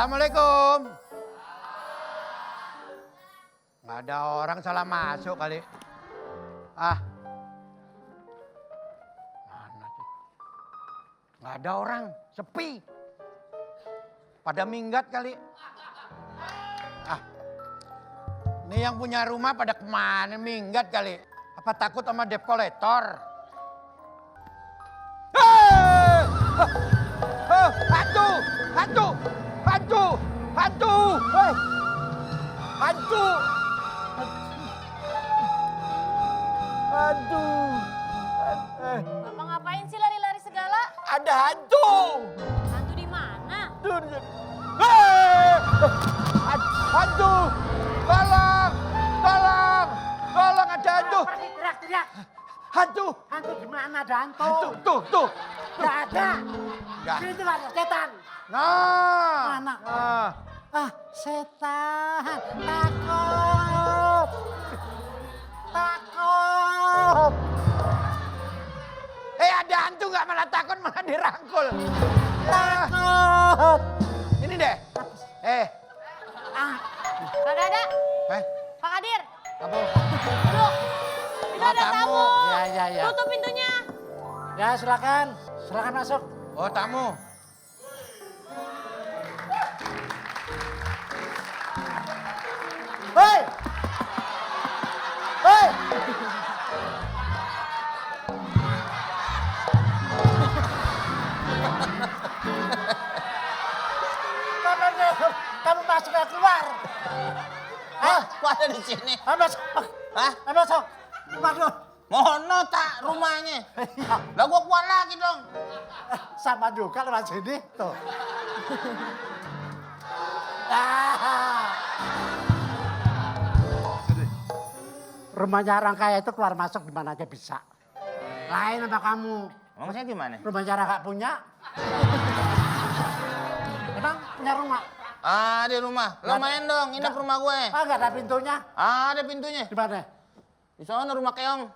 Assalamualaikum. Nggak ada orang, salah masuk kali. Ah. Mana sih? Nggak ada orang, sepi. Pada minggat kali. Ah. Ini yang punya rumah pada kemana, minggat kali. Apa takut sama debt collector? Hantu! Hantu! Hantu! Hantu! Hei! Hantu! Aduh. Bapak ngapain sih lari-lari segala? Ada hantu. Hantu di mana? Hantu. Tolong. Tolong. Tolong ada hantu. Pergi teriak-teriak. Hantu. Hantu di mana ada hantu? Tuh. Nggak ada. Nggak. Sini tuh ada setan. Nah. Mana? Nah. Ah, setan. Takut. Takut. Ada hantu nggak malah takut malah dirangkul. Takut. Ini deh. Kak Dada, Eh, Pak Kadir, apa? duduk. Itu ada tamu. Ya. Tutup pintunya. Ya, silakan. Silakan masuk. Oh, tamu. Hei! Hei! Kamu masuk dan keluar. Hah? Kok ada di sini? Masuk. Hah? Masuk. Waduh. Mono tak rumahnya. Iya. Lah gua keluar lagi dong. Sama juga lewat sini. Tuh. Ah. Rumahnya orang kaya itu keluar masuk di mana aja bisa. Lain sama kamu. Maksudnya gimana? Rumahnya orang gak punya. Emang punya rumah? Ah, di rumah. Lo main dong, ini rumah gue. Ah, gak ada pintunya. Ada pintunya. Di mana? Di sana rumah keong.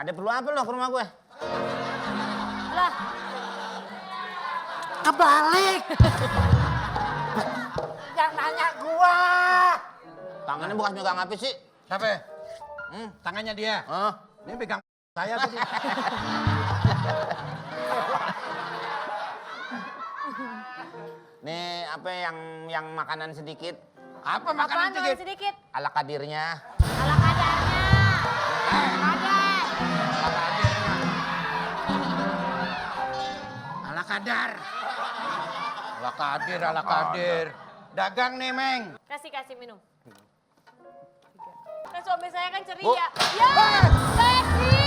Ada perlu apa lo ke rumah gue? Lah, Kebalik. Yang nanya gua. Tangannya bekas megang apa sih? Siapa? Tangannya dia. Oh. Ini pegang saya tadi. Nih apa yang makanan sedikit? Apa apaan makanan makan sedikit? sedikit? Ala kadirnya. Ala kadarnya. Kadar. Ala kadar. Ala kadir. Dagang nih, Meng. Kasih minum. Kan suami saya kan ceria. Bu. Ya, Besi.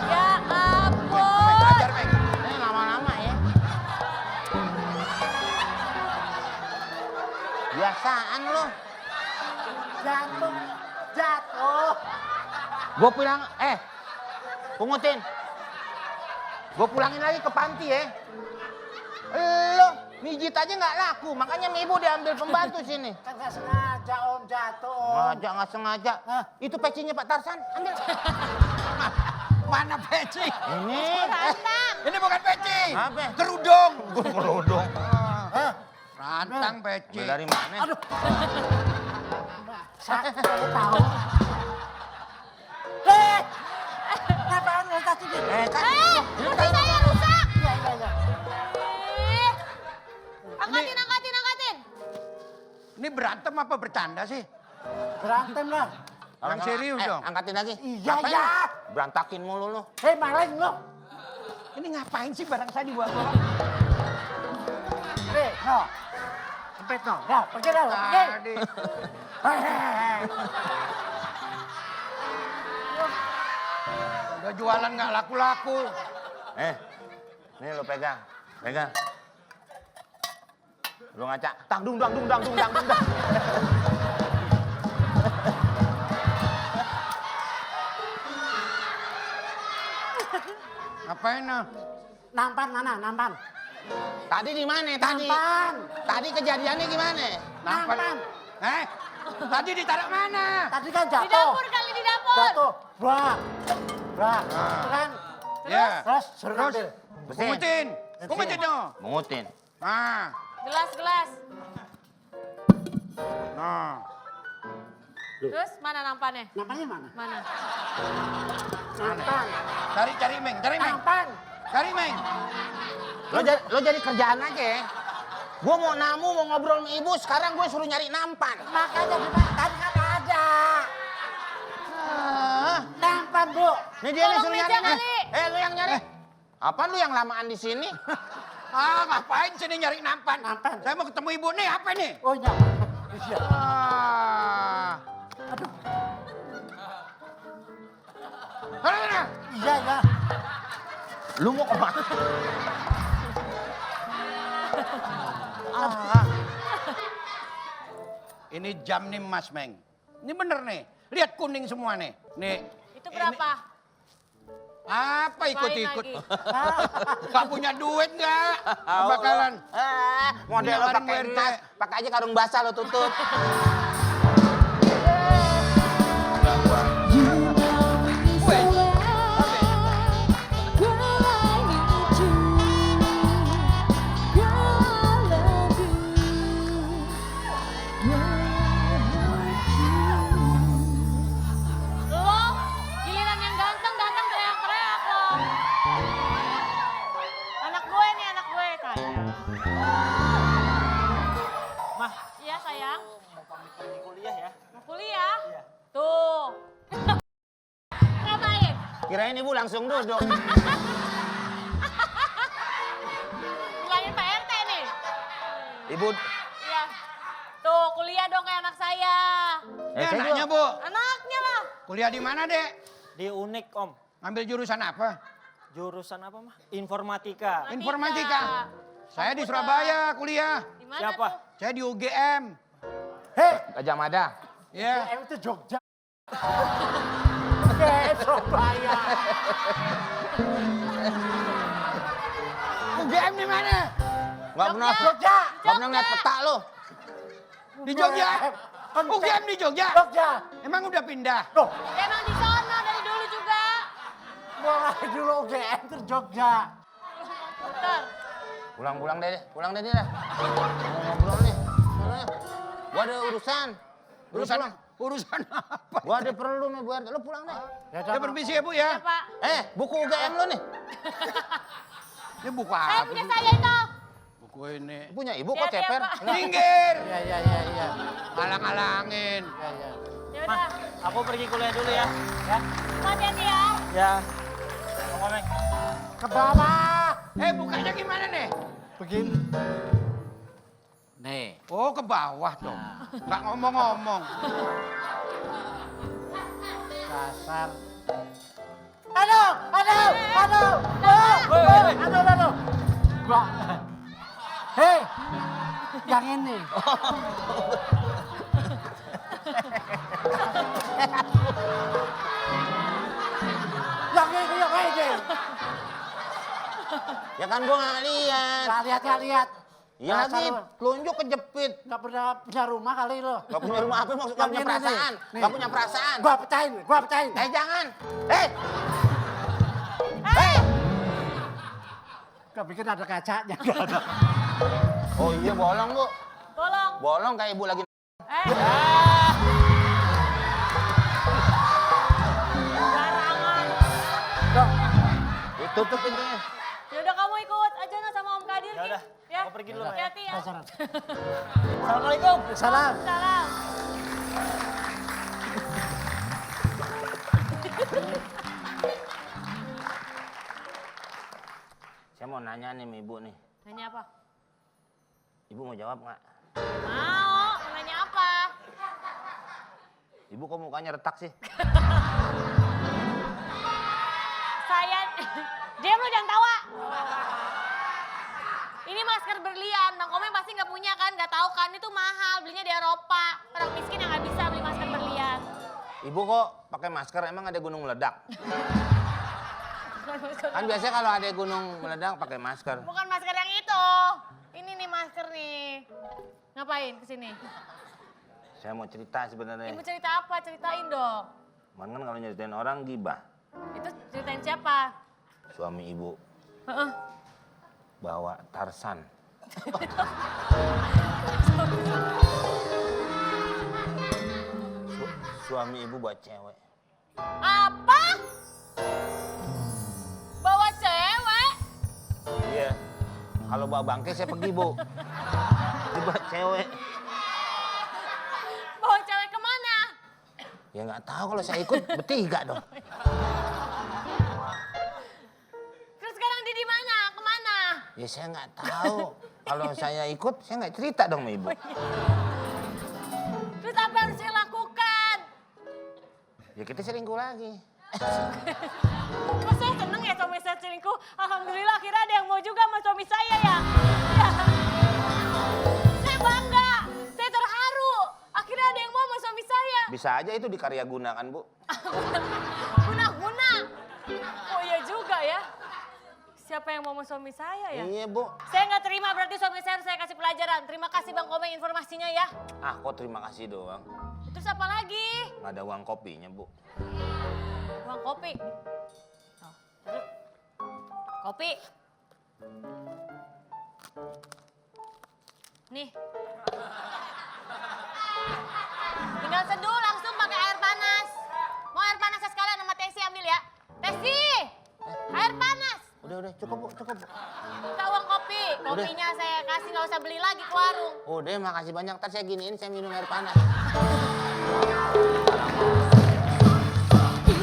Ya ampun. Belajar, Meng. Ini lama-lama ya. Biasaan lo. Jatuh. Gue bilang, pungutin. Gue pulangin lagi ke panti ya. Lo mijit aja nggak laku, makanya ibu diambil pembantu sini. Kan gak sengaja om jatuh om. Nggak sengaja. Hah? Itu pecinya Pak Tarsan, ambil. Mana peci? Ini. Rantang. Ini bukan peci. Apa? Kerudung. Kerudung. Hah? Rantang peci. Ambil dari mana? Aduh. Saya tahu. Apaan lo tadi? Kursi saya rusak. Iya. Ih. Angkatin. Ini berantem apa bercanda sih? Berantem lah. Yang serius dong. Angkatin lagi. Iya, Ngapain iya. lu? Berantakin mulu lu. Hei maling lo. Ini ngapain sih barang saya dibawa-bawa? Hei, no. Sempit no. Ya, pergi dah. Pergi. Tadi. Udah jualan nggak laku-laku. Nih lu pegang. Lu ngaca. Tang dung dang. Ngapain nah? Nampan mana? Nampan. Tadi di mana tadi? Nampan. Tadi kejadiannya gimana? Nampan. Tadi ditaruh mana? Tadi kan Di jatuh. dapur kali di dapur. Jatuh. Brak. Itu kan. Ya. Terus suruh Terus ambil. Bersin. pungutin. Pungutin dong. Mengutin. Nah. Gelas. Nah. Terus mana nampannya? Namanya mana? Mana? Nampan. Cari Meng. Nampan. Cari Meng. Lo jadi kerjaan aja ya. Gue mau namu, mau ngobrol sama ibu, sekarang gue suruh nyari nampan. Makanya gimana? Tadi kan ada. Nampan, Bu. Ini dia nih Tolong suruh meja nyari. kali. Lu yang nyari. Apaan lu yang lamaan di sini? Ngapain sini nyari nampan? Nampan. Saya mau ketemu ibu nih, apa nih? Oh, iya. Iya. Aduh. Mana? Iya, ya. Lu mau kemana? Ini jam nih Mas Meng. Ini bener nih. Lihat kuning semua nih. Nih. Itu berapa? Apa ikut-ikut? Lagi. Gak punya duit nggak? Bakalan. Model lo Nyawarin pakai WRT. emas, pakai aja karung basah lo tutup. Lo giliran yang ganteng teriak-teriak lo. Anak gue nih, anak gue sayang. Mah, Iya sayang. mau pamit pergi kuliah ya? Mau kuliah? Iya. Tuh. Ngapain? Kirain ibu langsung duduk. Bilangin Pak RT nih. Ibu, Iya. Tuh kuliah dong kayak anak saya. Ini saya anaknya juga- Bu. Anaknya lah. Kuliah di mana Dek? Di Unik Om. Ambil jurusan apa? Jurusan apa mah? Informatika. Informatika. Saya di Surabaya kuliah. Di mana Siapa? tuh? Saya di UGM. Hei, Gajah Mada. Ya. itu Jogja. Surabaya. UGM di mana? Gak pernah, Jogja. gak pernah ngeliat peta lo. Di Jogja. Kan UGM di Jogja. Jogja. Emang udah pindah? Loh, Emang di sono dari dulu juga. mulai dulu UGM ke Jogja. Bentar. Pulang deh dia dah. Mau ngobrol nih. Soalnya gua ada urusan. Urusan pulang. urusan apa? Gua ada perlu nih buat lo pulang deh. Ya, Ya permisi ya Bu ya. Ya Pak. Buku UGM lo nih. Ini buku Saya apa? punya sih? saya itu. Buku ini. Punya ibu kok Hati-hati ya, ceper. Pak. Minggir. Iya. Alang-alangin. Iya. Ya Mah, udah. aku pergi kuliah dulu ya. Ya. Hati-hati ya. Ya. Mau ngomong. Ke bawah. Bukanya gimana nih? Begini. Nih. Oh ke bawah dong. Nggak ngomong-ngomong. Dasar. Aduh. Woi. Aduh. Gua. Hei. Yang ini. Yang ini. Ya kan gua nggak lihat. Nggak lihat. Ya lagi telunjuk kejepit. Nggak pernah punya rumah kali lo. Gak punya rumah apa maksud gak punya Yang ini perasaan. nih. Gak punya perasaan. Gua pecahin. Jangan. Gua pikir ada kacanya. Oh iya bolong Bu. Tolong. Bolong kayak ibu lagi. Barangan. Tutup pintunya. Ya udah kamu ikut aja nah sama Om Kadir. Ya Ki. udah, Ya. aku pergi dulu, Mak, ya. Hati-hati ya. Dasar. Assalamualaikum. Salam. Salam. Saya mau nanya nih sama ibu nih. Nanya apa? Ibu mau jawab nggak? Mau nanya apa? Ibu kok mukanya retak sih? Saya, diam lu jangan tawa. Ini masker berlian, Bang Komeng pasti nggak punya kan, nggak tahu kan itu mahal, belinya di Eropa. Orang miskin yang nggak bisa beli masker berlian. Ibu kok pakai masker emang ada gunung meledak? Kan biasanya kalau ada gunung meledak pakai masker. Bukan masker yang itu. Ini nih masker nih. Ngapain kesini? Saya mau cerita sebenarnya. Ibu cerita apa? Ceritain dong. Cuman kan kalau nyeritain orang gibah. Itu ceritain siapa? Suami ibu Heeh. bawa Tarsan. Suami ibu buat cewek. Apa? Bawa cewek? Iya. Kalau bawa bangke saya pergi, Bu. Ini buat cewek. Bawa cewek kemana? Ya nggak tahu kalau saya ikut bertiga dong. Terus sekarang dia di mana? Kemana? Ya saya nggak tahu. Kalau saya ikut, saya nggak cerita dong sama ibu. Terus apa yang harus saya lakukan? Ya kita selingkuh lagi. Kok saya seneng ya suami saya selingkuh? Alhamdulillah akhirnya ada yang mau juga sama suami saya ya. Ya. Saya bangga, saya terharu. Akhirnya ada yang mau sama suami saya. Bisa aja itu dikarya gunakan, Bu. Guna-guna. Oh iya juga ya. Siapa yang mau sama suami saya ya? Iya, Bu. Saya nggak terima, berarti suami saya harus saya kasih pelajaran. Terima kasih Bang Komeng informasinya ya. Ah, kok terima kasih doang. Terus apa lagi? Nggak ada uang kopinya, Bu. Uang kopi. Oh, terus. Kopi. Nih. Tinggal seduh langsung pakai air panas. Mau air panasnya sekalian sama Tesi ambil ya. Tesi! Air panas. Udah, cukup, Bu, cukup, Bu. Minta uang kopi. Kopinya saya kasih, nggak usah beli lagi ke warung. Udah, makasih banyak. Ntar saya giniin, saya minum air panas.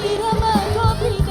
Irama kopi